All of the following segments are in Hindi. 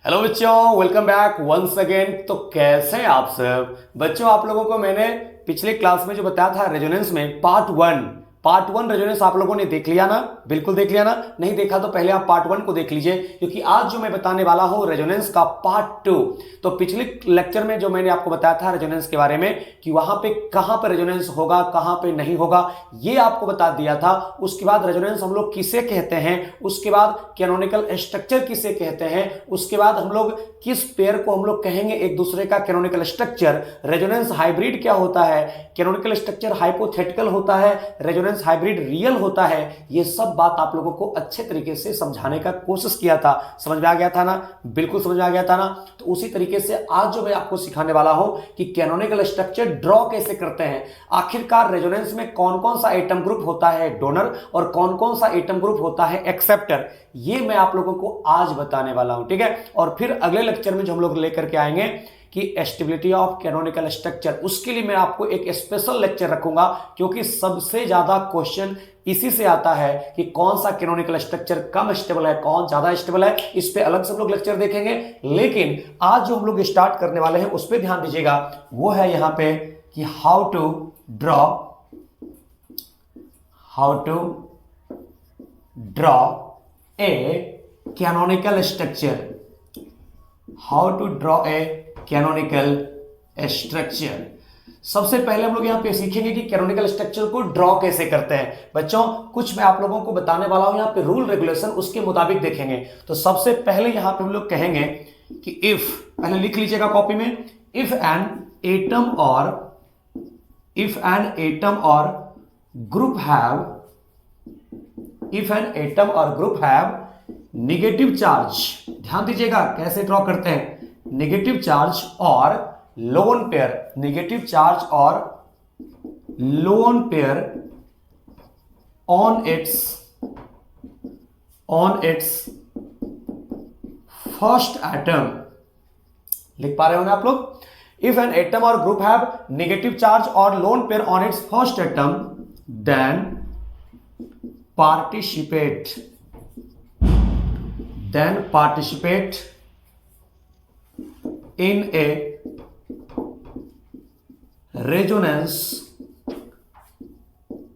हेलो बच्चों, वेलकम बैक वंस अगेन। तो कैसे हैं आप सब बच्चों? आप लोगों को मैंने पिछले क्लास में जो बताया था रेजोनेंस में पार्ट वन रेजोनेंस आप लोगों ने देख लिया ना? बिल्कुल देख लिया ना? नहीं देखा तो पहले आप पार्ट वन को देख लीजिए, क्योंकि आज जो मैं बताने वाला हूं रेजोनेंस का पार्ट टू। तो पिछले लेक्चर में जो मैंने आपको बताया था रेजोनेंस के बारे में कि वहां पे कहां पर रेजोनेंस होगा, कहां पे नहीं होगा, ये आपको बता दिया था। उसके बाद रेजोनेंस हम लोग किसे कहते हैं, उसके बाद कैनोनिकल स्ट्रक्चर किसे कहते हैं, उसके बाद हम लोग किस पेयर को हम लोग कहेंगे एक दूसरे का कैनोनिकल स्ट्रक्चर, रेजोनेंस हाइब्रिड क्या होता है, कैनोनिकल स्ट्रक्चर हाइपोथेटिकल होता है, रेजोनेंस हाइब्रिड रियल होता है। ये सब बात आप लोगों को अच्छे तरीके से समझाने का कोशिश किया था। समझ में आ गया था ना? बिल्कुल समझ में आ गया था ना? तो उसी तरीके से आज जो मैं आपको सिखाने वाला हूं कि कैनोनिकल स्ट्रक्चर ड्रॉ कैसे करते हैं, आखिरकार रेजोनेंस में कौन कौन सा एटम ग्रुप होता है डोनर और कौन कौन सा एटम ग्रुप होता है एक्सेप्टर, ये मैं आप लोगों को आज बताने वाला हूं। ठीक है? और फिर अगले लेक्चर में जो हम लोग लेकर के आएंगे कि स्टेबिलिटी ऑफ कैनोनिकल स्ट्रक्चर, उसके लिए मैं आपको एक स्पेशल लेक्चर रखूंगा, क्योंकि सबसे ज्यादा क्वेश्चन इसी से आता है कि कौन सा कैनोनिकल स्ट्रक्चर कम स्टेबल है, कौन ज्यादा स्टेबल है। इस पे अलग से हम लोग लेक्चर देखेंगे, लेकिन आज जो हम लोग स्टार्ट करने वाले हैं उस पर ध्यान दीजिएगा। वो है यहां पे कि how to draw a canonical structure, how to draw a canonical structure. सबसे पहले हम लोग यहां पे सीखेंगे कि कैनोनिकल स्ट्रक्चर को ड्रॉ कैसे करते हैं। बच्चों, कुछ मैं आप लोगों को बताने वाला हूं, यहां पे रूल रेगुलेशन उसके मुताबिक देखेंगे। तो सबसे पहले यहां पे हम लोग कहेंगे कि इफ, पहले लिख लीजिएगा कॉपी में, इफ एन एटम और ग्रुप हैव निगेटिव चार्ज, ध्यान दीजिएगा कैसे ड्रॉ करते हैं, नेगेटिव चार्ज और लोन पेयर, नेगेटिव चार्ज और lone pair on its first atom. लिख पा रहे होंगे आप लोग? इफ एन एटम और ग्रुप हैव नेगेटिव चार्ज और lone pair on its first atom, then participate in a resonance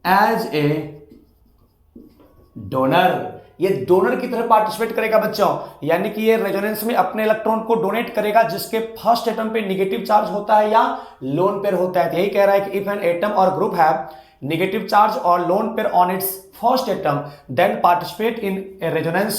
as a donor। ये डोनर की तरह पार्टिसिपेट करेगा बच्चों, यानी कि ये रेजोनेंस में अपने इलेक्ट्रॉन को डोनेट करेगा जिसके फर्स्ट एटम पे नेगेटिव चार्ज होता है या लोन पेयर होता है। यही कह रहा है कि इफ एन एटम और ग्रुप हैव नेगेटिव चार्ज और lone pair on its first atom, then participate in a resonance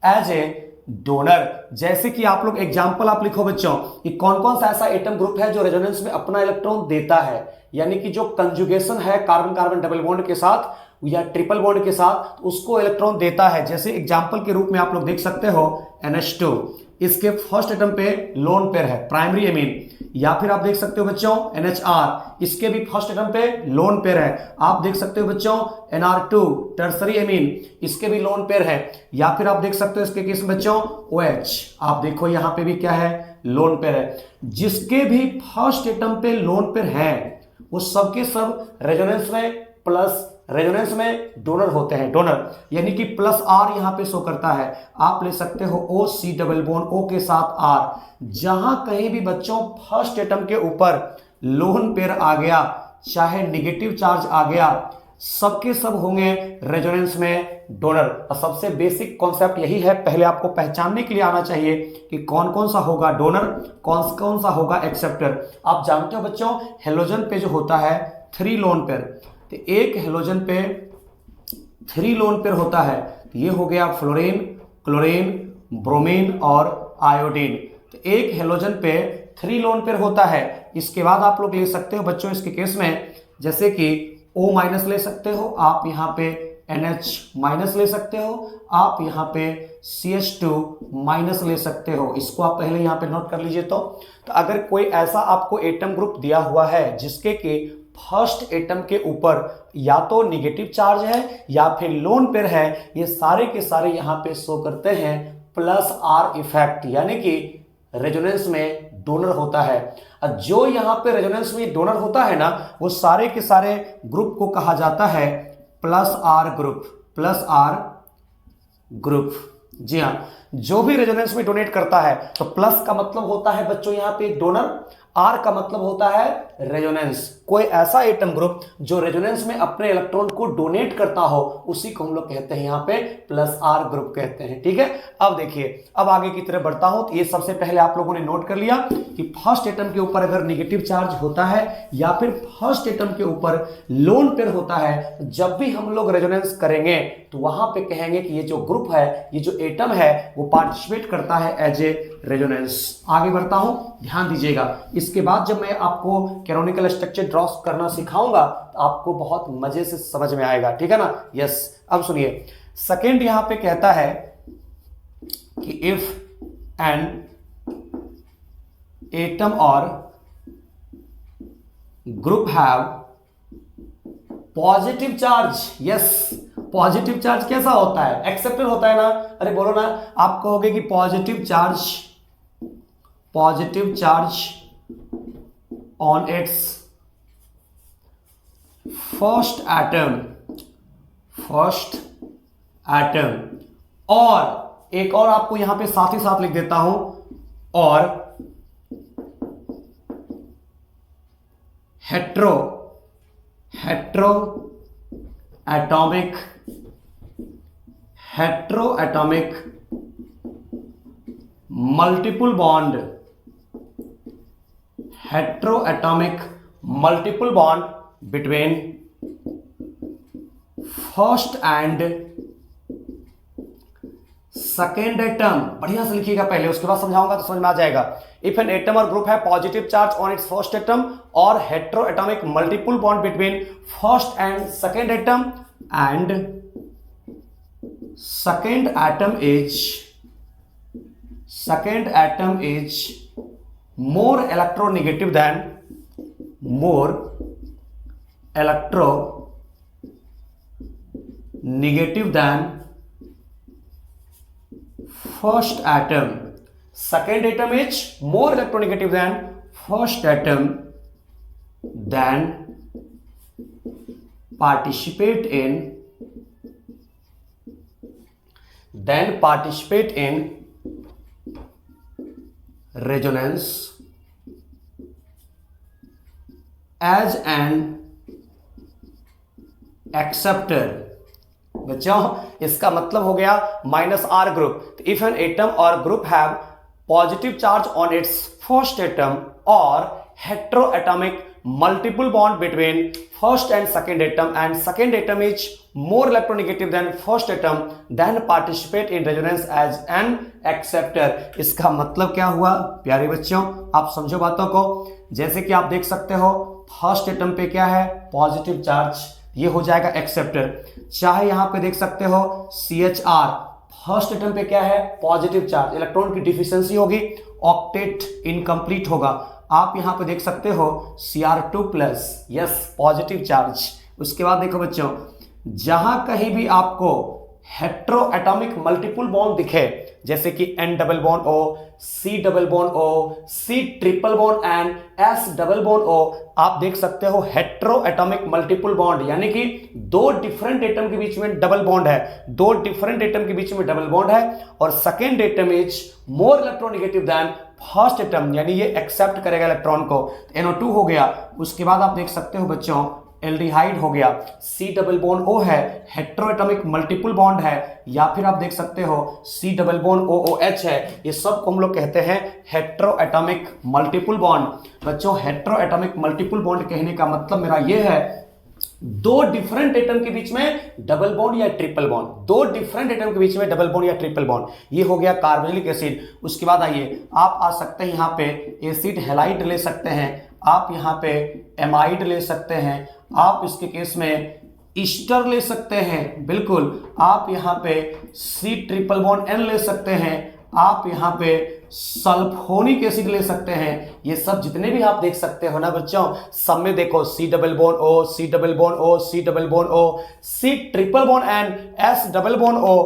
as a donor. जैसे कि आप लोग एग्जांपल आप लिखो बच्चों कि कौन कौन सा ऐसा एटम ग्रुप है जो रेजोनेंस में अपना इलेक्ट्रॉन देता है, यानी कि जो कंजुगेशन है कार्बन कार्बन डबल बॉन्ड के साथ या ट्रिपल बॉन्ड के साथ, उसको इलेक्ट्रॉन देता है। जैसे एग्जांपल के रूप में आप लोग देख सकते हो NH2, इसके फर्स्ट एटम पे लोन पेयर है प्राइमरी एमीन। या फिर आप देख सकते हो बच्चों NHR, इसके भी फर्स्ट एटम पे लोन पेयर है। आप देख सकते हो बच्चों NR2 टर्सरी एमीन, इसके भी लोन पेयर है। या फिर आप देख सकते हो इसके केस में बच्चों OH, आप देखो यहां पे भी क्या है, लोन पेयर है। जिसके भी फर्स्ट एटम पे लोन पेयर है वो सबके सब रेजोनेंस में प्लस, रेजोनेंस में डोनर होते हैं, डोनर यानी कि प्लस R यहां पे शो करता है। आप ले सकते हो OC डबल बॉन्ड O के साथ R। जहां कहीं भी बच्चों फर्स्ट एटम के ऊपर लोन पेयर आ गया, चाहे नेगेटिव चार्ज आ गया, सबके सब होंगे रेजोनेंस में डोनर। और सबसे बेसिक कॉन्सेप्ट यही है, पहले आपको पहचानने के लिए आना चाहिए कि कौन कौन सा होगा डोनर, कौन कौन सा होगा एक्सेप्टर। आप जानते हो बच्चों हेलोजन पे जो होता है 3 लोन पेयर, तो एक हेलोजन पे 3 लोन पेयर होता है। तो ये हो गया फ्लोरीन, क्लोरीन, ब्रोमीन और आयोडीन। तो एक हेलोजन पे 3 लोन पेयर होता है। इसके बाद आप लोग ले सकते हो बच्चों इसके केस में, जैसे कि O माइनस ले सकते हो, आप यहाँ पे NH माइनस ले सकते हो, आप यहाँ पे CH2 माइनस ले सकते हो। इसको आप पहले यहाँ पे नोट कर लीजिए। तो अगर कोई ऐसा आपको एटम ग्रुप दिया हुआ है जिसके के फर्स्ट एटम के ऊपर या तो नेगेटिव चार्ज है या फिर लोन पेयर है, ये सारे के सारे यहां पे शो करते हैं प्लस R इफेक्ट, यानी कि रेजोनेंस में डोनर होता है। जो यहां पे रेजोनेंस में डोनर होता है ना, वो सारे के सारे ग्रुप को कहा जाता है plus R group, plus R group. जी हाँ, जो भी रेजोनेंस में डोनेट करता है, तो प्लस का मतलब होता है बच्चों यहां पे डोनर, आर का मतलब होता है रेजोनेंस। कोई ऐसा एटम ग्रुप जो रेजोनेंस में अपने इलेक्ट्रॉन को डोनेट करता हो उसी को हम लोग कहते हैं यहां पे प्लस आर ग्रुप कहते हैं। ठीक है, अब देखिए, अब आगे की तरफ बढ़ता हूं। तो ये सबसे पहले आप लोगों ने नोट कर लिया कि फर्स्ट एटम के ऊपर अगर नेगेटिव चार्ज होता है या फिर फर्स्ट एटम के ऊपर लोन पेयर होता है, जब भी हम लोग रेजोनेंस करेंगे तो वहां पे कहेंगे कि ये जो ग्रुप है, ये जो एटम है, वो पार्टिसिपेट करता है एज ए रेजोनेंस। आगे बढ़ता हूं, ध्यान दीजिएगा। इसके बाद जब मैं आपको कैनोनिकल स्ट्रक्चर ड्रॉ करना सिखाऊंगा तो आपको बहुत मजे से समझ में आएगा। ठीक है ना? यस। अब सुनिए, सेकेंड यहां पे कहता है कि इफ एन एटम और group have positive charge, yes, positive charge कैसा होता है? एक्सेप्टर होता है ना? अरे बोलो ना, आप कहोगे कि positive charge on its first atom, और एक और आपको यहां पे साथ ही साथ लिख देता हूं, और hetero atomic multiple bond between first and second atom. बढ़िया से लिखिएगा पहले, उसके बाद समझाऊंगा तो समझ में आ जाएगा। इफ एन एटम और ग्रुप है positive charge on its first atom or hetero atomic multiple bond between first and second atom, and second atom is more electronegative than first atom. Second atom is more electronegative than first atom, then participate in resonance as an acceptor। बच्चों, इसका मतलब हो गया minus R group. If an atom और group have positive charge on its first atom or heteroatomic multiple bond between first and second atom, and second atom is more electronegative than first atom, then participate in resonance as an acceptor। इसका मतलब क्या हुआ प्यारे बच्चों? आप समझो बातों को। जैसे कि आप देख सकते हो, फर्स्ट एटम पे क्या है? पॉजिटिव चार्ज, ये हो जाएगा एक्सेप्टर। चाहे यहां पे देख सकते हो CHR, फर्स्ट एटम पे क्या है? पॉजिटिव चार्ज, इलेक्ट्रॉन की डिफिशियंसी होगी, ऑक्टेट इनकम्प्लीट होगा। आप यहां पे देख सकते हो Cr2+, यस, पॉजिटिव चार्ज। उसके बाद देखो बच्चों, जहां कहीं भी आपको हेट्रोएटॉमिक मल्टीपल बॉन्ड दिखे, जैसे कि N double bond O, C double bond O, C triple bond and S double bond O, आप देख सकते हो हेट्रोएटॉमिक मल्टीपल बॉन्ड, यानी कि दो डिफरेंट एटम के बीच में डबल बॉन्ड है, दो डिफरेंट एटम के बीच में डबल बॉन्ड है, और second atom is more electronegative than first atom, यानी ये एक्सेप्ट करेगा इलेक्ट्रॉन को। NO2 हो गया। उसके बाद आप देख सकते हो बच्चों, एल्डिहाइड हो गया, C डबल बॉन्ड O है, हेट्रोएटॉमिक मल्टीपल बॉन्ड है, या फिर आप देख सकते हो C डबल बॉन्ड OOH है। ये सब को हम लोग कहते हैं हेट्रोएटॉमिक मल्टीपल बॉन्ड। बच्चों, हेट्रोएटॉमिक मल्टीपल बॉन्ड कहने का मतलब मेरा ये है, दो डिफरेंट एटम के बीच में डबल बॉन्ड या ट्रिपल बॉन्ड, दो डिफरेंट एटम के बीच में डबल बॉन्ड या ट्रिपल बॉन्ड, ये हो गया कार्बोनिक एसिड। उसके बाद आइए, आप आ सकते हैं यहाँ पे एसिड हैलाइड ले सकते हैं, आप यहाँ पे एमाइड ले सकते हैं, आप इसके केस में ईस्टर ले सकते हैं, बिल्कुल, आप यहाँ पे C ट्रिपल बॉन्ड N ले सकते हैं, आप यहाँ पे सल्फोनिक एसिड ले सकते हैं। ये सब जितने भी आप देख सकते हो ना बच्चों, सब में देखो C double bond O, C double bond O, C double bond O, C triple bond N, S double bond O,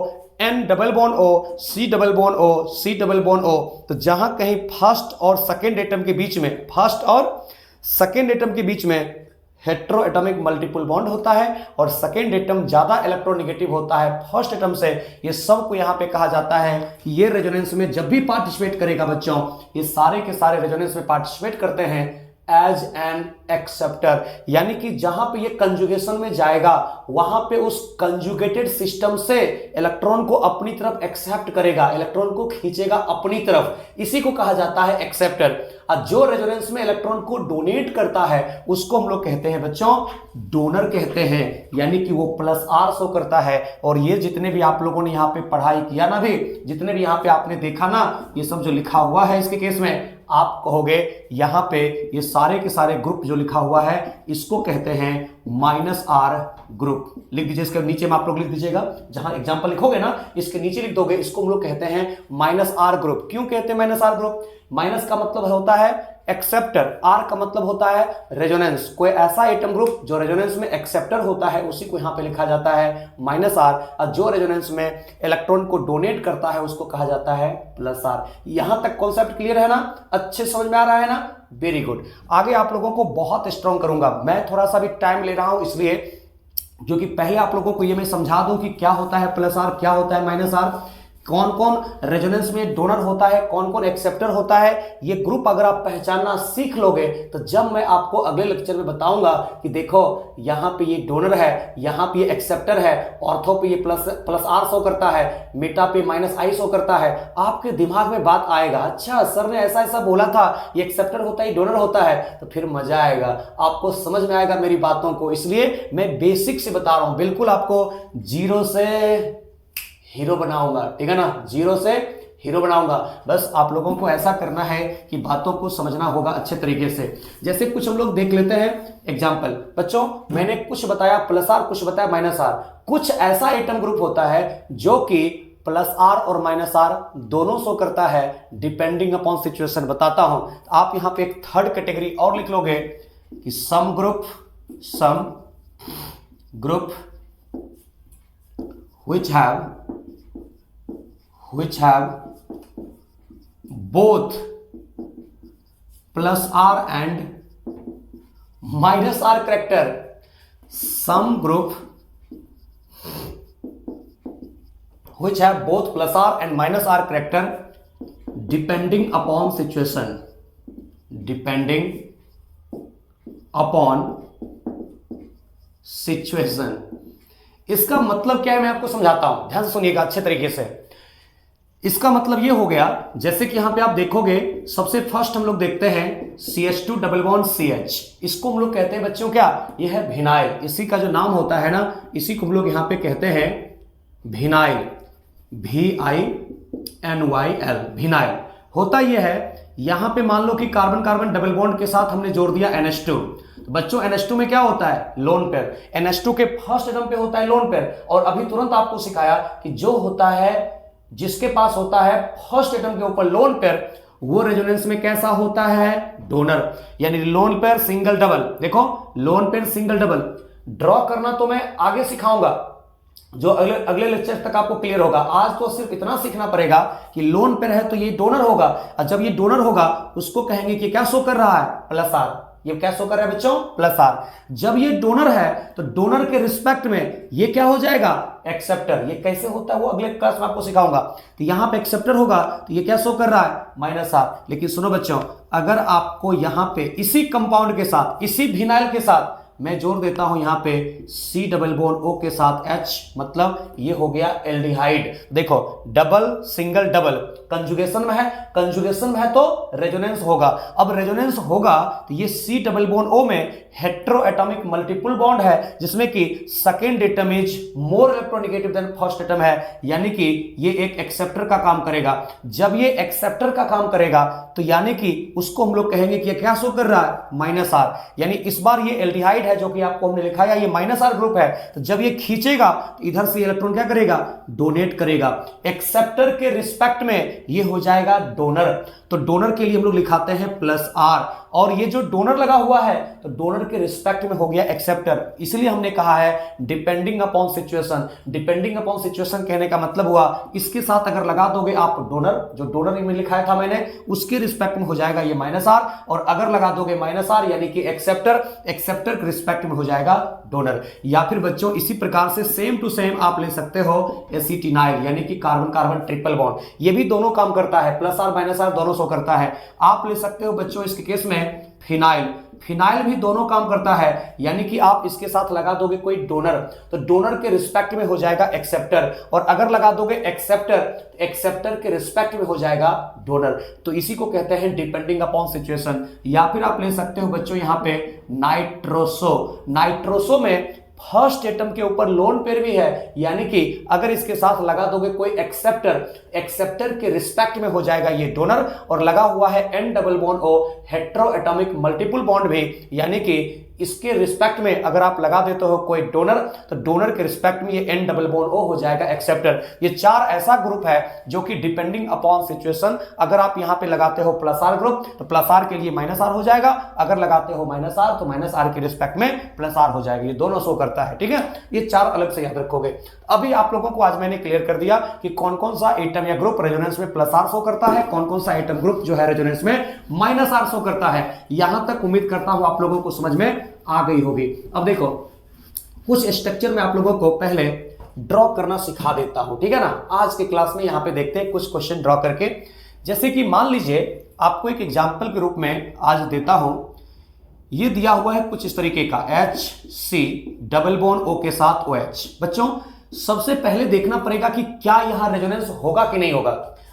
N double bond O, C double bond O, C double bond O। तो जहां कहीं फर्स्ट और सेकेंड एटम के बीच में, फर्स्ट और सेकेंड एटम के बीच में हेट्रो एटॉमिक मल्टीपल बॉन्ड होता है और सेकेंड एटम ज्यादा इलेक्ट्रोनेगेटिव होता है फर्स्ट एटम से। ये सब को यहां पे कहा जाता है कि ये रेजोनेंस में जब भी पार्टिसिपेट करेगा बच्चों, ये सारे के सारे रेजोनेंस में पार्टिसिपेट करते हैं एज एन एक्सेप्टर, यानी कि जहां पे ये कंजुगेशन में जाएगा वहां पे उस कंजुगेटेड सिस्टम से इलेक्ट्रॉन को अपनी तरफ एक्सेप्ट करेगा, इलेक्ट्रॉन को खींचेगा अपनी तरफ, इसी को कहा जाता है एक्सेप्टर। और जो रेजोनेंस में इलेक्ट्रॉन को डोनेट करता है उसको हम लोग कहते हैं बच्चों डोनर कहते हैं, यानी कि वो प्लस आर शो करता है। और ये जितने भी आप लोगों ने यहाँ पे पढ़ाई किया ना, भी जितने भी यहाँ पे आपने देखा ना, ये सब जो लिखा हुआ है इसके केस में आप कहोगे यहां पे ये सारे के सारे ग्रुप जो लिखा हुआ है इसको कहते हैं माइनस आर ग्रुप। लिख दीजिए, इसके नीचे में आप लोग लिख दीजिएगा, जहां एग्जांपल लिखोगे ना इसके नीचे लिख दोगे, इसको हम लोग कहते हैं माइनस आर ग्रुप। क्यों कहते हैं माइनस आर ग्रुप? माइनस का मतलब होता है एक्सेप्टर, आर का मतलब होता है रेजोनेंस। कोई ऐसा एटम ग्रुप जो रेजोनेंस में एक्सेप्टर होता है उसी को यहां पे लिखा जाता है माइनस आर, और जो रेजोनेंस में इलेक्ट्रॉन को डोनेट करता है उसको कहा जाता है प्लस आर। यहां तक कॉन्सेप्ट क्लियर है ना? अच्छे समझ में आ रहा है ना? Very good. आगे आप लोगों को बहुत स्ट्रॉन्ग करूंगा, मैं थोड़ा सा भी टाइम ले रहा हूं इसलिए, जो कि पहले आप लोगों को ये मैं समझा दूं कि क्या होता है प्लस आर, क्या होता है माइनस आर, कौन कौन रेजोनेंस में डोनर होता है, कौन कौन एक्सेप्टर होता है। ये ग्रुप अगर आप पहचानना सीख लोगे तो जब मैं आपको अगले लेक्चर में बताऊंगा कि देखो यहां पे ये डोनर है, यहां पे ये एक्सेप्टर है, ऑर्थो पे ये प्लस आर शो करता है, मेटा पे माइनस आई शो करता है, आपके दिमाग में बात आएगा, अच्छा सर ने ऐसा ऐसा बोला था, ये एक्सेप्टर होता है, ये डोनर होता है, तो फिर मजा आएगा, आपको समझ में आएगा मेरी बातों को। इसलिए मैं बेसिक से बता रहा हूं, बिल्कुल आपको जीरो से हीरो बनाऊंगा, ठीक है ना? जीरो से हीरो बनाऊंगा। बस आप लोगों को ऐसा करना है कि बातों को समझना होगा अच्छे तरीके से। जैसे कुछ हम लोग देख लेते हैं एग्जांपल। बच्चों मैंने कुछ बताया प्लस आर, कुछ बताया माइनस आर। कुछ ऐसा एटम ग्रुप होता है जो कि प्लस आर और माइनस आर दोनों शो करता है डिपेंडिंग अपॉन सिचुएशन। बताता हूं, आप यहां पे एक थर्ड कैटेगरी और लिख लोगे कि some group which have both plus R and minus R character. Some group which have both plus R and minus R character depending upon situation. Depending upon situation. इसका मतलब क्या है मैं आपको समझाता हूं, ध्यान से सुनिएगा अच्छे तरीके से। इसका मतलब ये हो गया, जैसे कि यहां पे आप देखोगे सबसे फर्स्ट हम लोग देखते हैं CH2 डबल बॉन्ड CH, इसको हम लोग कहते हैं बच्चों क्या? ये है विनाइल। इसी का जो नाम होता है ना, इसी को हम लोग यहां पे कहते हैं विनाइल, VINYL, विनाइल। होता यह है, यहां पे मान लो कि कार्बन कार्बन डबल बॉन्ड के साथ हमने जोड़ दिया NH2। तो बच्चों NH2 में क्या होता है? Lone pair. NH2 के फर्स्ट एटम पे होता है लोन पेयर। और अभी तुरंत आपको सिखाया कि जो होता है, जिसके पास होता है फर्स्ट एटम के ऊपर लोन पेयर, वो रेजोनेंस में कैसा होता है? डोनर। यानी लोन पेयर सिंगल डबल। देखो lone pair single double draw करना तो मैं आगे सिखाऊंगा, जो अगले लेक्चर तक आपको क्लियर होगा। आज तो सिर्फ इतना सीखना पड़ेगा कि लोन पेयर है तो ये डोनर होगा, और जब ये डोनर होगा उसको कहेंगे कि क्या शो कर रहा है? Plus R. ये क्या शो कर रहा है बच्चों? Plus R. जब ये डोनर है तो डोनर के रिस्पेक्ट में ये क्या हो जाएगा? एक्सेप्टर। ये कैसे होता है वो अगले क्लास में आपको सिखाऊंगा। तो यहां पे एक्सेप्टर होगा तो ये क्या शो कर रहा है? Minus R. लेकिन सुनो बच्चों, अगर आपको यहां पे इसी कंपाउंड के साथ, इसी विनाइल के साथ मैं जोड़ देता हूं यहां पे C डबल बॉन्ड O के साथ H, मतलब ये हो गया एल्डिहाइड। देखो डबल सिंगल डबल कंजुगेशन में है, कंजुगेशन में है तो रेजोनेंस होगा। अब रेजोनेंस होगा तो ये C डबल बॉन्ड O में हेट्रो एटॉमिक मल्टीपल बॉन्ड है, जिसमें कि second atom is more electronegative than first atom है, यानी कि ये एक एक्सेप्टर का काम करेगा। जब ये एक्सेप्टर का काम करेगा तो यानी कि उसको हम लोग कहेंगे कि ये क्या शो कर रहा है? Minus R. यानी इस बार ये एल्डिहाइड है जो कि आपको हमने लिखा है, ये माइनस आर ग्रुप है। तो जब ये खींचेगा तो इधर से इलेक्ट्रॉन क्या करेगा? डोनेट करेगा। एक्सेप्टर के रिस्पेक्ट में ये हो जाएगा डोनर। तो डोनर के लिए हम लोग लिखाते हैं प्लस आर, और ये जो डोनर लगा हुआ है तो डोनर के रिस्पेक्ट में हो गया एक्सेप्टर, इसलिए हमने कहा है depending upon situation. Depending upon situation कहने का मतलब हुआ इसके साथ अगर लगा दोगे आप डोनर, जो डोनर में लिखाया था मैंने, उसके रिस्पेक्ट में हो जाएगा ये माइनस आर, और अगर लगा दोगे माइनस आर यानी कि एक्सेप्टर, एक्सेप्टर के रिस्पेक्ट में हो जाएगा डोनर। या फिर बच्चों इसी प्रकार से सेम टू सेम आप ले सकते हो एसिटिनाइल यानी कि कार्बन कार्बन ट्रिपल बॉन्ड, ये भी दोनों काम करता है, प्लस आर माइनस आर दोनों शो करता है। आप ले सकते हो बच्चों इसके केस में फिनाइल, फिनाइल भी दोनों काम करता है, यानी कि आप इसके साथ लगा दोगे कोई डोनर तो डोनर के रिस्पेक्ट में हो जाएगा एक्सेप्टर, और अगर लगा दोगे एक्सेप्टर, एक्सेप्टर के रिस्पेक्ट में हो जाएगा डोनर। तो इसी को कहते हैं डिपेंडिंग अपॉन सिचुएशन। या फिर आप ले सकते हो बच्चों यहां पे नाइट्रोसो, नाइट्रोसो में फर्स्ट एटम के ऊपर लोन पेयर भी है, यानी कि अगर इसके साथ लगा दोगे कोई एक्सेप्टर, एक्सेप्टर के रिस्पेक्ट में हो जाएगा ये डोनर, और लगा हुआ है N double bond O hetero atomic multiple bond भी, यानी कि इसके रिस्पेक्ट में अगर आप लगा देते हो कोई डोनर तो डोनर के रिस्पेक्ट में ये एन डबल बॉन्ड ओ हो जाएगा एक्सेप्टर। ये चार ऐसा ग्रुप है जो कि डिपेंडिंग अपॉन सिचुएशन, अगर आप यहां पे लगाते हो प्लस आर ग्रुप तो प्लस आर के लिए माइनस आर हो जाएगा, अगर लगाते हो माइनस आर तो माइनस आर के रिस्पेक्ट में प्लस आर हो जाएगा, ये दोनों शो करता है। ठीक है, ये चार अलग से याद रखोगे। अभी आप लोगों को आज मैंने क्लियर कर दिया कि कौन कौन सा एटम या ग्रुप रेजोनेंस में प्लस आर शो करता है, कौन कौन सा एटम ग्रुप जो है रेजोनेंस में माइनस आर शो करता है। यहां तक उम्मीद करता हूं आप लोगों को समझ में आ गई होगी। अब देखो कुछ स्ट्रक्चर में आप लोगों को पहले ड्रॉ करना सिखा देता हूं, ठीक है ना। आज के क्लास में यहां पे देखते हैं कुछ क्वेश्चन ड्रॉ करके, जैसे कि मान लीजिए आपको एक एग्जांपल के रूप में आज देता हूं, ये दिया हुआ है कुछ इस तरीके का HC डबल बॉन्ड O के साथ OH। बच्चों सबसे पहले देखना पड़ेगा कि क्या यहां रेजोनेंस होगा कि नहीं होगा।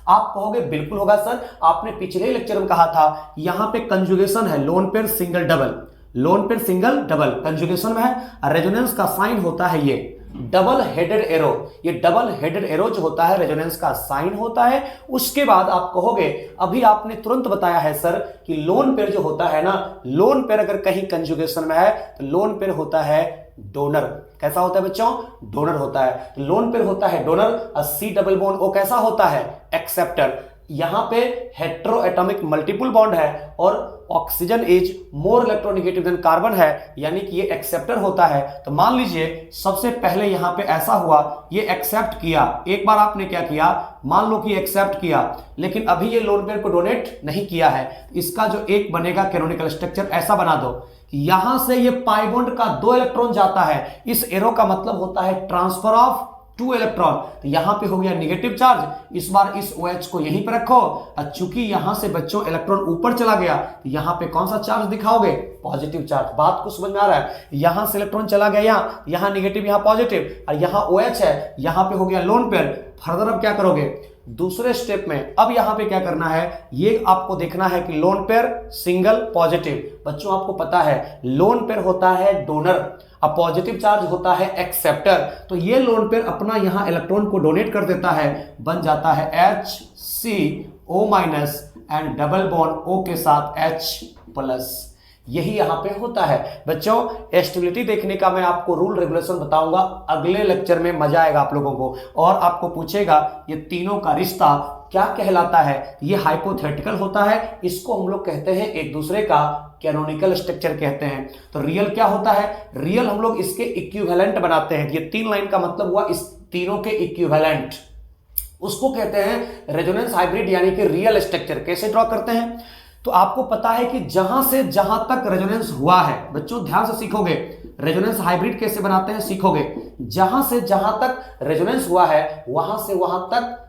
आप कहोगे बिल्कुल होगा सर, आपने पिछले लेक्चर में कहा था यहां पे कंजुगेशन है, lone pair single double, lone pair single double conjugation में है। रेजोनेंस का साइन होता है ये डबल हेडेड एरो, ये डबल हेडेड एरो जो होता है रेजोनेंस का साइन होता है। उसके बाद आप कहोगे अभी आपने तुरंत बताया है सर कि लोन पेयर जो होता है ना, लोन पेयर अगर कहीं कंजुगेशन में है तो लोन पेयर होता है डोनर। कैसा होता है बच्चों? डोनर होता है। तो लोन पेयर होता है डोनर, और C डबल बॉन्ड O कैसा होता है? एक्सेप्टर। यहां पे हेट्रो एटॉमिक मल्टीपल बॉन्ड है और oxygen is more electronegative than carbon है, यानी कि ये एक्सेप्टर होता है। तो मान लीजिए सबसे पहले यहां पे ऐसा हुआ, ये एक्सेप्ट किया, एक बार आपने क्या किया, मान लो कि एक्सेप्ट किया, लेकिन अभी ये लोन पेयर को डोनेट नहीं किया है। इसका जो एक बनेगा कैनोनिकल स्ट्रक्चर ऐसा बना दो कि यहां से ये पाई बॉन्ड का 2 इलेक्ट्रॉन जाता है, इस एरो का मतलब होता है ट्रांसफर ऑफ 2 इलेक्ट्रॉन। तो यहां पे हो गया नेगेटिव चार्ज, इस बार इस OH को यहीं पर रखो, और चूंकि यहां से बच्चों इलेक्ट्रॉन ऊपर चला गया तो यहां पे कौन सा चार्ज दिखाओगे? Positive charge. बात को समझ में आ रहा है? यहां से इलेक्ट्रॉन चला गया, यहां नेगेटिव यहां पॉजिटिव, और यहां OH है, यहां पे हो गया लोन पेयर। फर्दर अब क्या करोगे? दूसरे स्टेप में अब यहां पे क्या करना है, ये आपको देखना है कि लोन पेयर सिंगल पॉजिटिव। बच्चों आपको पता है लोन पेयर होता है डोनर, अब पॉजिटिव चार्ज होता है एक्सेप्टर। तो ये लोन पेयर अपना यहां इलेक्ट्रॉन को डोनेट कर देता है, बन जाता है HCO minus and double bond O के साथ H प्लस। यही यहां पे होता है। बच्चों स्टेबिलिटी देखने का मैं आपको रूल रेगुलेशन बताऊंगा अगले लेक्चर में, मजा आएगा आप लोगों को। और आपको पूछेगा ये तीनों का रिश्ता क्या कहलाता है। ये हाइपोथेटिकल होता है, इसको हम लोग कहते हैं एक दूसरे का कैनोनिकल स्ट्रक्चर कहते हैं। तो रियल क्या होता है? रियल हम लोग इसके इक्विवेलेंट बनाते हैं। ये 3 लाइन का मतलब हुआ इस तीनों के इक्विवेलेंट, उसको कहते हैं रेजोनेंस हाइब्रिड यानी कि रियल स्ट्रक्चर। कैसे ड्रॉ करते हैं? तो आपको पता है कि जहां से जहां तक रेजोनेंस हुआ है, बच्चों ध्यान से सीखोगे, रेजोनेंस हाइब्रिड कैसे बनाते हैं सीखोगे। जहां से जहां तक रेजोनेंस हुआ है वहां से वहां तक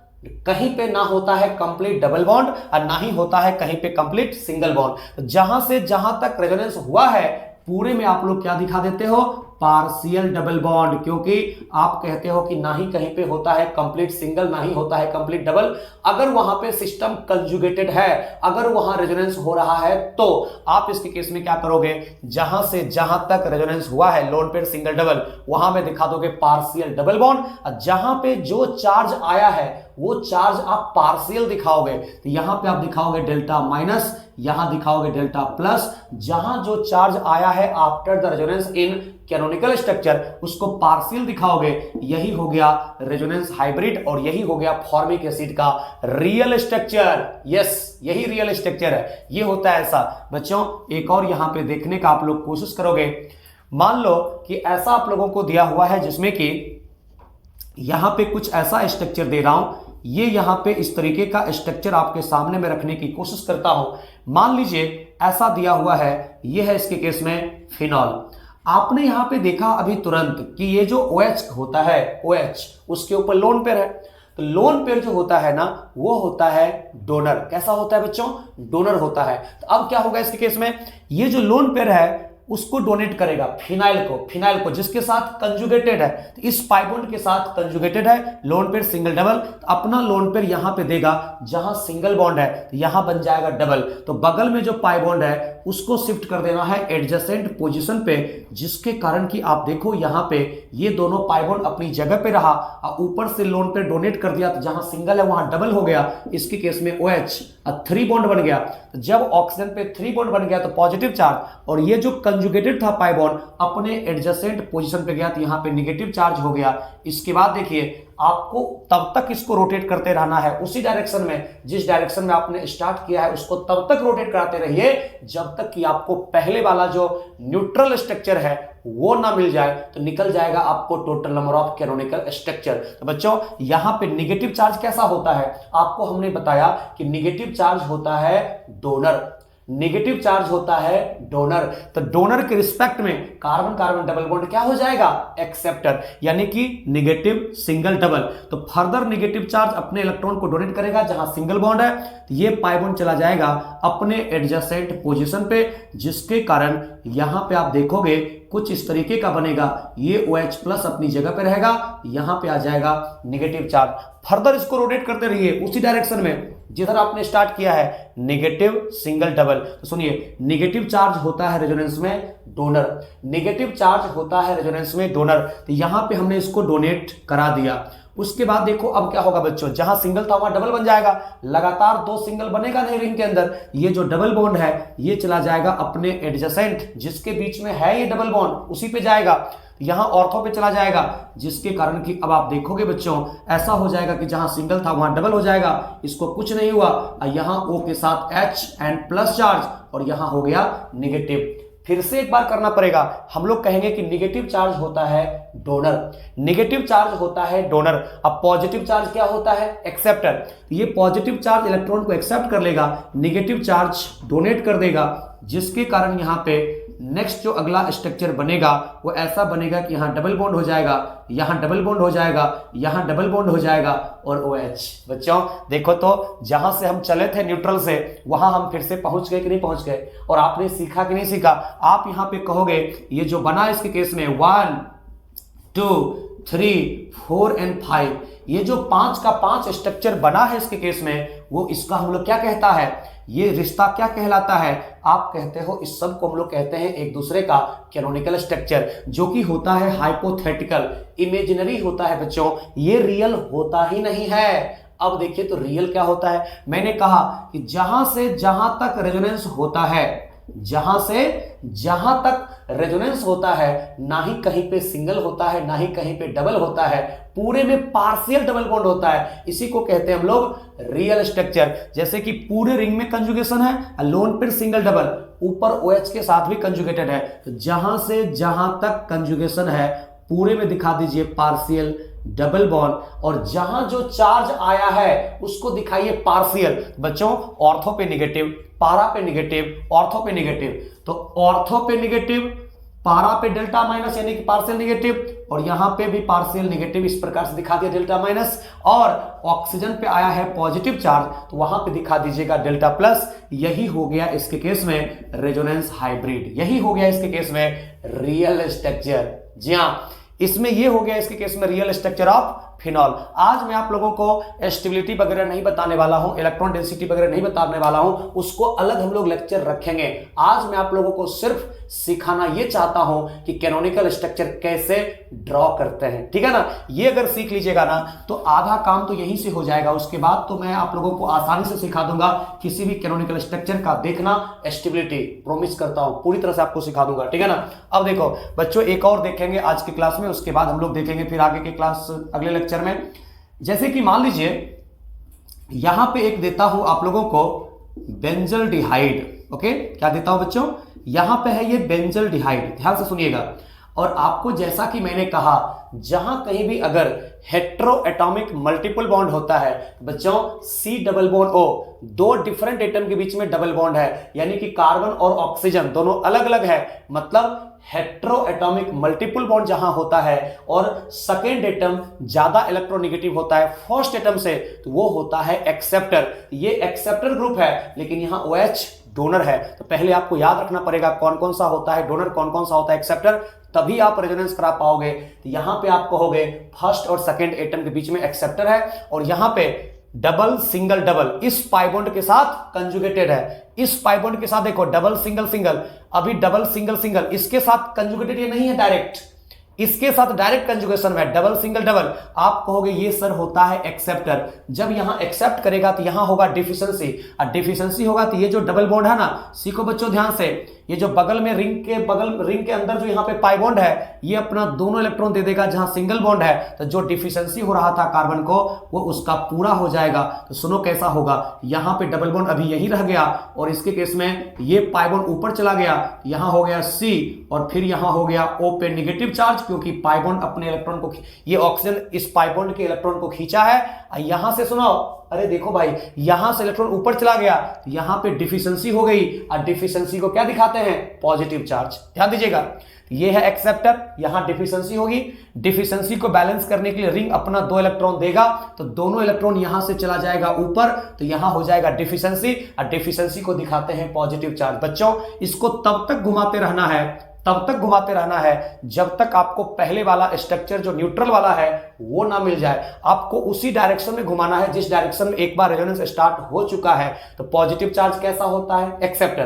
कहीं पे ना होता है कंप्लीट डबल बॉन्ड और ना ही होता है कहीं पे कंप्लीट सिंगल बॉन्ड। जहां से जहां तक रेजोनेंस हुआ है पूरे में आप लोग क्या दिखा देते हो? पार्शियल डबल बॉन्ड, क्योंकि आप कहते हो कि ना ही कहीं पे होता है कंप्लीट सिंगल, ना ही होता है कंप्लीट डबल। अगर वहां पे सिस्टम कंजुगेटेड है, अगर वहां रेजोनेंस हो रहा है, तो आप इसके केस में क्या करोगे? जहां से जहां तक रेजोनेंस हुआ है लोन पेयर सिंगल डबल, वहां में दिखा दोगे पार्शियल डबल बॉन्ड, और जहां पे जो चार्ज आया है वो चार्ज आप पार्शियल दिखाओगे। तो यहां पे आप दिखाओगे डेल्टा माइनस, यहां दिखाओगे डेल्टा प्लस। जहां जो चार्ज आया है after the resonance in canonical structure उसको पार्शियल दिखाओगे, यही हो गया रेजोनेंस हाइब्रिड और यही हो गया फॉर्मिक एसिड का रियल स्ट्रक्चर। यस, यही रियल स्ट्रक्चर है, ये होता है ऐसा। बच्चों एक और यहां पे देखने का आप लोग कोशिश करोगे, मान लो कि ऐसा आप लोगों को दिया हुआ है जिसमें कि यहां पे कुछ ऐसा स्ट्रक्चर दे रहा हूं, ये यहां पे इस तरीके का स्ट्रक्चर आपके सामने में रखने की कोशिश करता हूं। मान लीजिए ऐसा दिया हुआ है, ये है इसके केस में फिनॉल। आपने यहां पे देखा अभी तुरंत कि ये जो OH होता है, OH उसके ऊपर लोन पेयर है, तो लोन पेयर जो होता है ना वो होता है डोनर। कैसा होता है बच्चों? डोनर होता है। तो अब क्या होगा इसके केस में, ये जो लोन पेयर है उसको डोनेट करेगा फिनाइल को जिसके साथ कंजुगेटेड है, तो इस पाई बॉन्ड के साथ कंजुगेटेड है लोन पेयर सिंगल डबल, तो अपना लोन पेयर यहां पे देगा, जहां सिंगल बॉन्ड है तो यहां बन जाएगा डबल, तो बगल में जो पाई बॉन्ड है उसको शिफ्ट कर देना है एडजेसेंट पोजीशन पे, जिसके कारण कि आप देखो यहां पे ये दोनों पाई बॉन्ड अपनी जगह पे रहा और ऊपर से लोन पेयर डोनेट कर दिया, तो जहां सिंगल है वहां डबल हो गया। इसके केस में OH 3 बॉन्ड बन गया, तो जब ऑक्सीजन पे 3 बॉन्ड बन गया तो पॉजिटिव चार्ज, और ये जो कंजुगेटेड था पाई बॉन्ड अपने एडजेसेंट पोजीशन पे गया तो यहां पे नेगेटिव चार्ज हो गया। इसके बाद देखिए आपको तब तक इसको रोटेट करते रहना है उसी डायरेक्शन में जिस डायरेक्शन में आपने स्टार्ट किया है, उसको तब तक रोटेट कराते रहिए जब तक कि आपको पहले वाला जो न्यूट्रल स्ट्रक्चर है वो ना मिल जाए, तो निकल जाएगा आपको total number of canonical structure. तो बच्चों यहां पे नेगेटिव चार्ज कैसा होता है, आपको हमने बताया कि नेगेटिव चार्ज होता है डोनर, नेगेटिव चार्ज होता है डोनर। तो डोनर के रिस्पेक्ट में कार्बन कार्बन डबल बॉन्ड क्या हो जाएगा? एक्सेप्टर, यानी कि नेगेटिव सिंगल डबल। तो फर्दर नेगेटिव चार्ज अपने इलेक्ट्रॉन को डोनेट करेगा जहां सिंगल बॉन्ड है, तो ये पाई बॉन्ड चला जाएगा अपने एडजेसेंट पोजीशन पे, जिसके कारण यहां पे आप देखोगे कुछ इस तरीके का बनेगा, ये OH प्लस अपनी जगह पे रहेगा, यहां पे आ जाएगा नेगेटिव चार्ज। फर्दर इसको रोटेट करते रहिए उसी डायरेक्शन में जिधर आपने स्टार्ट किया है, नेगेटिव सिंगल डबल। तो सुनिए, नेगेटिव चार्ज होता है रेजोनेंस में डोनर, नेगेटिव चार्ज होता है रेजोनेंस में डोनर। तो यहां पे हमने इसको डोनेट करा दिया। उसके बाद देखो अब क्या होगा बच्चों, जहां सिंगल था वहां डबल बन जाएगा, लगातार 2 सिंगल बनेगा नहीं रिंग के अंदर, ये जो डबल बॉन्ड है ये चला जाएगा अपने एडजेसेंट जिसके बीच में है ये डबल बॉन्ड, उसी पे जाएगा, यहां ऑर्थो पे चला जाएगा, जिसके कारण कि अब आप देखोगे बच्चों ऐसा हो जाएगा कि जहां सिंगल था वहां डबल हो जाएगा, इसको कुछ नहीं हुआ, यहां O के साथ H एंड प्लस चार्ज और यहां हो गया नेगेटिव। फिर से एक बार करना पड़ेगा, हम लोग कहेंगे कि नेगेटिव चार्ज होता है डोनर, नेगेटिव चार्ज होता है डोनर। अब पॉजिटिव चार्ज क्या होता है? एक्सेप्टर। ये पॉजिटिव चार्ज इलेक्ट्रॉन को एक्सेप्ट कर लेगा, नेगेटिव चार्ज डोनेट कर देगा, जिसके कारण यहां पे नेक्स्ट जो अगला स्ट्रक्चर बनेगा वो ऐसा बनेगा कि यहां डबल बॉन्ड हो जाएगा, यहां डबल बॉन्ड हो जाएगा, यहां डबल बॉन्ड हो जाएगा और OH। बच्चों देखो तो जहां से हम चले थे न्यूट्रल से वहां हम फिर से पहुंच गए कि नहीं पहुंच गए, और आपने सीखा कि नहीं सीखा। आप यहां पे कहोगे ये जो बना इसके केस में 1 2 3 4 एंड 5, ये जो 5 का 5 स्ट्रक्चर बना है इसके केस में, वो इसका हम लोग क्या कहता है, ये रिश्ता क्या कहलाता है? आप कहते हो इस सब को हम लोग कहते हैं एक दूसरे का कैनोनिकल स्ट्रक्चर, जो कि होता है हाइपोथेटिकल, इमेजिनरी होता है बच्चों, ये रियल होता ही नहीं है। अब देखिए तो रियल क्या होता है, मैंने कहा कि जहां से जहां तक रेजोनेंस होता है, जहां से जहां तक रेजोनेंस होता है, ना ही कहीं पे सिंगल होता है ना ही कहीं पे डबल होता है, पूरे में पार्शियल डबल बॉन्ड होता है, इसी को कहते हैं हम लोग रियल स्ट्रक्चर। जैसे कि पूरे रिंग में कंजुगेशन है, लोन पेयर सिंगल डबल, ऊपर OH के साथ भी कंजुगेटेड है, तो जहां से जहां तक कंजुगेशन है पूरे में दिखा दीजिए पार्शियल डबल बॉन्ड, और जहां जो चार्ज आया है उसको दिखाइए पार्शियल। बच्चों ऑर्थो पे नेगेटिव, पारा पे नेगेटिव, ऑर्थो पे नेगेटिव, तो ऑर्थो पे नेगेटिव, पारा पे डेल्टा माइनस यानी कि पार्शियल नेगेटिव, और यहां पे भी पार्शियल नेगेटिव, इस प्रकार से दिखा दिया डेल्टा माइनस, और ऑक्सीजन पे आया है पॉजिटिव चार्ज तो वहां पे दिखा दीजिएगा डेल्टा प्लस। यही हो गया इसके केस में रेजोनेंस हाइब्रिड, यही हो गया इसके केस में रियल स्ट्रक्चर। जी हां, इसमें ये हो गया इसके केस में रियल स्ट्रक्चर ऑफ फिनॉल। आज मैं आप लोगों को स्टेबिलिटी वगैरह नहीं बताने वाला हूं, इलेक्ट्रॉन डेंसिटी वगैरह नहीं बताने वाला हूं, उसको अलग हम लोग लेक्चर रखेंगे। आज मैं आप लोगों को सिर्फ सिखाना ये चाहता हूं कि कैनोनिकल स्ट्रक्चर कैसे ड्रॉ करते हैं, ठीक है ना। ये अगर सीख लीजिएगा ना तो आधा काम तो यहीं से हो जाएगा। उसके बाद तो मैं आप लोगों को आसानी से सिखा दूंगा किसी भी कैनोनिकल स्ट्रक्चर का देखना, स्टेबिलिटी, प्रॉमिस करता हूं पूरी तरह से आपको सिखा दूंगा, ठीक है ना। अब देखो बच्चों, एक और देखेंगे आज की क्लास में, उसके बाद हम लोग देखेंगे फिर आगे के क्लास अगले लेक्चर में। जैसे कि मान लीजिए यहां पे एक देता हूं आप लोगों को बेंजल्डिहाइड, ओके, क्या देता हूं बच्चों, यहां पे है ये बेंजल्डिहाइड, ध्यान से सुनिएगा। और आपको जैसा कि मैंने कहा, जहां कहीं भी अगर हेट्रो एटॉमिक मल्टीपल बॉन्ड होता है बच्चों, सी डबल बॉन्ड ओ, दो डिफरेंट एटम के बीच में डबल बॉन्ड है, यानी कि कार्बन और ऑक्सीजन दोनों अलग अलग है, मतलब हेट्रो एटॉमिक मल्टीपल बॉन्ड जहां होता है और सेकेंड एटम ज्यादा इलेक्ट्रोनेगेटिव होता है फर्स्ट एटम से, तो वो होता है एक्सेप्टर। ये एक्सेप्टर ग्रुप है, लेकिन यहां OH डोनर है। तो पहले आपको याद रखना पड़ेगा कौन कौन सा होता है डोनर, कौन कौन सा होता है एक्सेप्टर, तभी आप रेजोनेंस करा पाओगे। तो यहां पे आप कहोगे फर्स्ट और सेकेंड एटम के बीच में एक्सेप्टर है, और यहां पे डबल सिंगल डबल इस पाई बॉन्ड के साथ कंजुगेटेड है। इस पाई बॉन्ड के साथ देखो डबल सिंगल सिंगल, अभी डबल सिंगल सिंगल इसके साथ कंजुगेटेड ये नहीं है डायरेक्ट, इसके साथ डायरेक्ट कंजुगेशन में डबल सिंगल डबल, आप कहोगे ये सर होता है एक्सेप्टर। जब यहां एक्सेप्ट करेगा तो यहां होगा डिफिशिएंसी, और डिफिशिएंसी होगा तो ये जो डबल बॉन्ड है ना, सीखो बच्चों ध्यान से, ये जो बगल में रिंग के अंदर जो यहां पे पाई बॉन्ड है, ये अपना दोनों इलेक्ट्रॉन दे देगा जहां सिंगल बॉन्ड है, तो जो डिफिशिएंसी हो रहा था कार्बन को वो उसका पूरा हो जाएगा। तो सुनो कैसा होगा, यहां पे डबल बॉन्ड अभी यही रह गया, और इसके केस में ये पाई बॉन्ड ऊपर चला गया, यहां हो गया C, और फिर यहां हो गया O पे नेगेटिव चार्ज, क्योंकि पाई बॉन्ड अपने इलेक्ट्रॉन को, ये ऑक्सीजन इस पाई बॉन्ड के इलेक्ट्रॉन को खींचा है। यहां से सुनो, अरे देखो भाई, यहां से इलेक्ट्रॉन ऊपर चला गया, यहां पे डिफिशिएंसी हो गई, और डिफिशिएंसी को क्या दिखाते हैं, पॉजिटिव चार्ज। ध्यान दीजिएगा, ये है एक्सेप्टर, यहां डिफिशिएंसी होगी, डिफिशिएंसी को बैलेंस करने के लिए रिंग अपना 2 इलेक्ट्रॉन देगा, तो दोनों इलेक्ट्रॉन यहां से चला जाएगा ऊपर, तो यहां हो जाएगा डिफिशिएंसी, और डिफिशिएंसी को दिखाते हैं पॉजिटिव चार्ज। बच्चों इसको तब तक घुमाते रहना है, तब तक घुमाते रहना है जब तक आपको पहले वाला स्ट्रक्चर जो न्यूट्रल वाला है वो ना मिल जाए। आपको उसी डायरेक्शन में घुमाना है जिस डायरेक्शन में एक बार रेजोनेंस स्टार्ट हो चुका है। तो पॉजिटिव चार्ज कैसा होता है, एक्सेप्टर।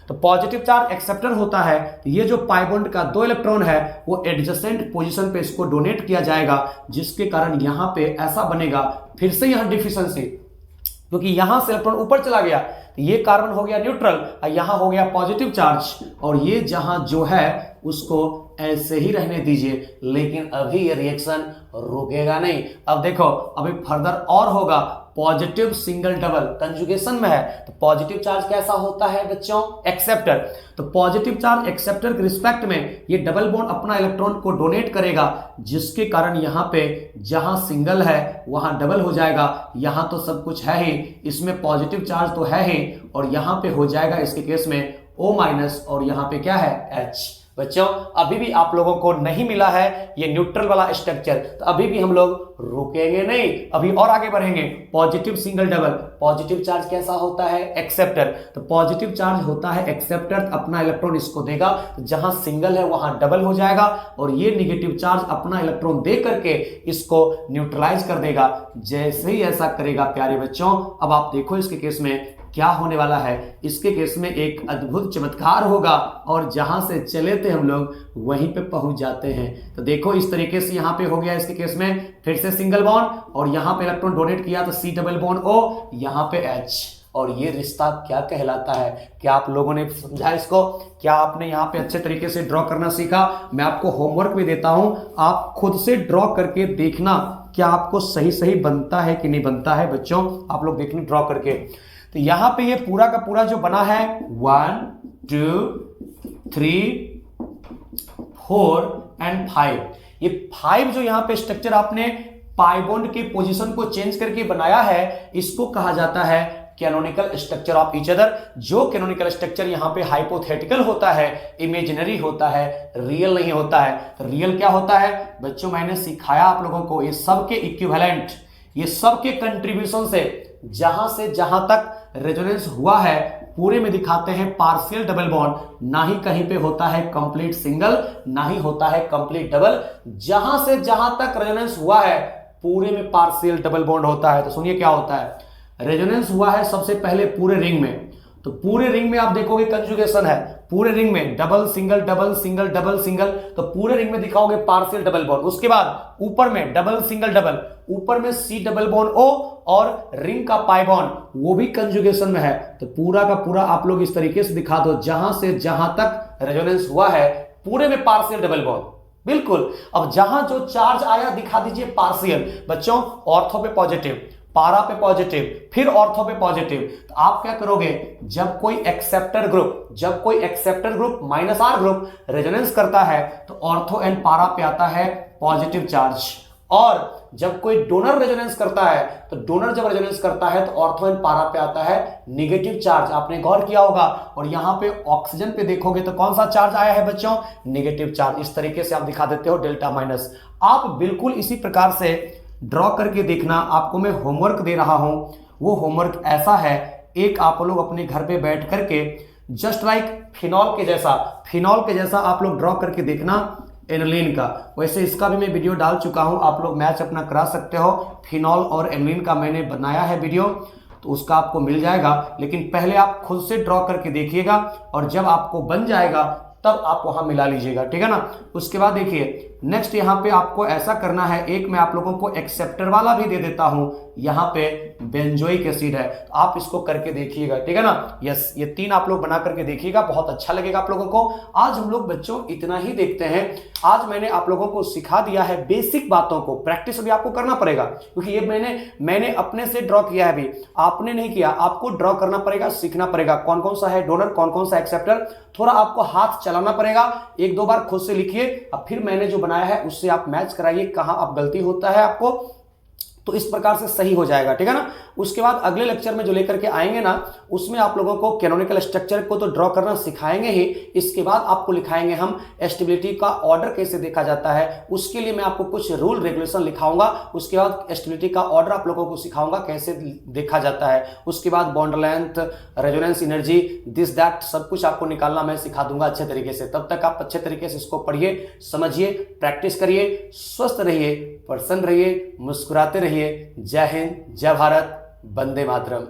तो पॉजिटिव चार्ज एक्सेप्टर होता है, तो ये जो पाई बॉन्ड का 2 इलेक्ट्रॉन है वो एडजेसेंट पोजीशन पे इसको डोनेट किया जाएगा, जिसके कारण यहां पे ऐसा बनेगा, फिर से यहां डिफिशिएंसी, क्योंकि यहां से इलेक्ट्रॉन ऊपर चला गया, ये कार्बन हो गया न्यूट्रल, यहां हो गया पॉजिटिव चार्ज, और ये जहां जो है उसको ऐसे ही रहने दीजिए, लेकिन अभी ये रिएक्शन रुकेगा नहीं। अब देखो अभी फर्दर और होगा, पॉजिटिव सिंगल डबल कंजुगेशन में है, तो पॉजिटिव चार्ज कैसा होता है बच्चों, एक्सेप्टर। तो पॉजिटिव चार्ज एक्सेप्टर के रिस्पेक्ट में ये डबल बॉन्ड अपना इलेक्ट्रॉन को डोनेट करेगा, जिसके कारण यहां पे जहां सिंगल है वहां डबल हो जाएगा। यहां तो सब कुछ है ही, इसमें पॉजिटिव चार्ज तो है ही, और यहां पे हो जाएगा इसके केस में O- और यहां पे क्या है, H। बच्चों अभी भी आप लोगों को नहीं मिला है ये न्यूट्रल वाला स्ट्रक्चर, तो अभी भी हम लोग रुकेंगे नहीं, अभी और आगे बढ़ेंगे। Positive single double, positive charge कैसा होता है, एक्सेप्टर। तो पॉजिटिव चार्ज होता है एक्सेप्टर, अपना इलेक्ट्रॉन इसको देगा, जहां सिंगल है वहां डबल हो जाएगा, और ये नेगेटिव चार्ज अपना इलेक्ट्रॉन दे करके इसको न्यूट्रलाइज कर देगा। जैसे ही ऐसा करेगा प्यारे बच्चों, अब आप देखो इसके केस में क्या होने वाला है। इसके केस में एक अद्भुत चमत्कार होगा, और जहां से चले थे हम लोग वहीं पे पहुंच जाते हैं। तो देखो इस तरीके से यहां पे हो गया इसके केस में, फिर से सिंगल बॉन्ड, और यहां पे इलेक्ट्रॉन डोनेट किया तो C डबल बॉन्ड O, यहां पे H। और ये रिश्ता क्या कहलाता है, क्या आप लोगों ने समझा इसको, क्या आपने यहाँ पे अच्छे तरीके से ड्रॉ करना सीखा। मैं आपको होमवर्क भी देता हूं, आप खुद से ड्रॉ करके देखना क्या आपको सही सही बनता है कि नहीं बनता है। बच्चों आप लोग देखना ड्रॉ करके। तो यहां पे ये पूरा का पूरा जो बना है 1 2 3 4 एंड 5, ये 5 जो यहां पे स्ट्रक्चर आपने पाई बॉन्ड के पोजीशन को चेंज करके बनाया है, इसको कहा जाता है canonical structure of each other. जो कैनोनिकल स्ट्रक्चर यहां पे हाइपोथेटिकल होता है, इमेजिनरी होता है, रियल नहीं होता है। तो रियल क्या होता है बच्चों, मैंने सिखाया आप लोगों को, ये सबके इक्विवेलेंट, ये सबके कंट्रीब्यूशन से जहां तक रेजोनेंस हुआ है पूरे में दिखाते हैं पार्शियल डबल बॉन्ड, ना ही कहीं पे होता है कंप्लीट सिंगल, ना ही होता है कंप्लीट डबल। जहां से जहां तक रेजोनेंस हुआ है पूरे में पार्शियल डबल बॉन्ड होता है। तो सुनिए क्या होता है, रेजोनेंस हुआ है सबसे पहले पूरे रिंग में, तो तो पूरे रिंग में आप देखोगे कंजुगेशन है, पूरे रिंग में double single double single double single, तो पूरे रिंग में दिखाओगे पार्शियल डबल बॉन्ड। उसके बाद ऊपर में डबल सिंगल डबल, ऊपर में सी डबल बॉन्ड ओ और रिंग का पाई बॉन्ड वो भी कंजुगेशन में है। तो पूरा का पूरा आप लोग इस तरीके से दिखा दो, जहां से जहां तक रेजोनेंस हुआ है पूरे में पार्शियल डबल बॉन्ड, बिल्कुल। अब जहां जो चार्ज आया दिखा दीजिए पार्शियल। बच्चों ऑर्थो पे पॉजिटिव, पारा पे पॉजिटिव, फिर ऑर्थो पे पॉजिटिव। तो आप क्या करोगे, जब कोई acceptor group minus R group resonance करता है तो ऑर्थो एंड पारा पे आता है पॉजिटिव चार्ज, और जब कोई डोनर रेजोनेंस करता है तो डोनर जब रेजोनेंस करता है तो ऑर्थो एंड पारा पे आता है नेगेटिव चार्ज। आपने गौर किया होगा। और यहां पे ऑक्सीजन पे देखोगे तो कौन सा चार्ज आया है बच्चों, नेगेटिव चार्ज। इस तरीके से आप दिखा देते हो डेल्टा माइनस। आप बिल्कुल इसी प्रकार से ड्रॉ करके देखना। आपको मैं होमवर्क दे रहा हूं, वो होमवर्क ऐसा है, एक आप लोग अपने घर पे बैठ करके जस्ट लाइक फिनॉल के जैसा आप लोग ड्रॉ करके देखना एनिलीन का। वैसे इसका भी मैं वीडियो डाल चुका हूं, आप लोग मैच अपना करा सकते हो। फिनॉल और एनिलीन का मैंने बनाया है वीडियो, तो उसका आपको मिल जाएगा। लेकिन पहले आप खुद से ड्रॉ करके देखिएगा, और जब आपको बन जाएगा तब आप वहां मिला लीजिएगा, ठीक है ना। उसके बाद देखिए नेक्स्ट यहाँ पे आपको ऐसा करना है, एक मैं आप लोगों को एक्सेप्टर वाला भी दे देता हूं। यहाँ पे बेंजोइक एसिड है, तो आप इसको करके देखिएगा, ठीक है ना। यस, ये 3 आप लोग बना करके देखिएगा, बहुत अच्छा लगेगा आप लोगों को। आज हम लोग बच्चों इतना ही देखते हैं। आज मैंने आप लोगों को सिखा दिया है बेसिक बातों को, प्रैक्टिस भी आपको करना पड़ेगा, क्योंकि ये मैंने अपने से ड्रॉ किया है, अभी आपने नहीं किया। आपको ड्रॉ करना पड़ेगा, सीखना पड़ेगा कौन कौन सा है डोनर, कौन कौन सा एक्सेप्टर। थोड़ा आपको हाथ चलाना पड़ेगा, 1-2 बार खुद से लिखिए, अब फिर मैंने जो बनाया है उससे आप मैच कराइए, कहां आप गलती होता है आपको, तो इस प्रकार से सही हो जाएगा, ठीक है ना। उसके बाद अगले लेक्चर में जो लेकर के आएंगे ना, उसमें आप लोगों को कैनोनिकल स्ट्रक्चर को तो ड्रॉ करना सिखाएंगे ही, इसके बाद आपको लिखाएंगे हम स्टेबिलिटी का ऑर्डर कैसे देखा जाता है। उसके लिए मैं आपको कुछ रूल रेगुलेशन लिखाऊंगा। उसके बाद स्टेबिलिटी का ऑर्डर आप लोगों को सिखाऊंगा कैसे देखा जाता है। उसके बाद bond length, resonance energy, this that सब कुछ आपको निकालना मैं सिखा दूंगा अच्छे तरीके से। तब तक आप अच्छे तरीके से इसको पढ़िए, समझिए, प्रैक्टिस करिए, स्वस्थ रहिए, प्रसन्न रहिए, मुस्कुराते रहिए। जय हिंद, जय भारत, वंदे मातरम।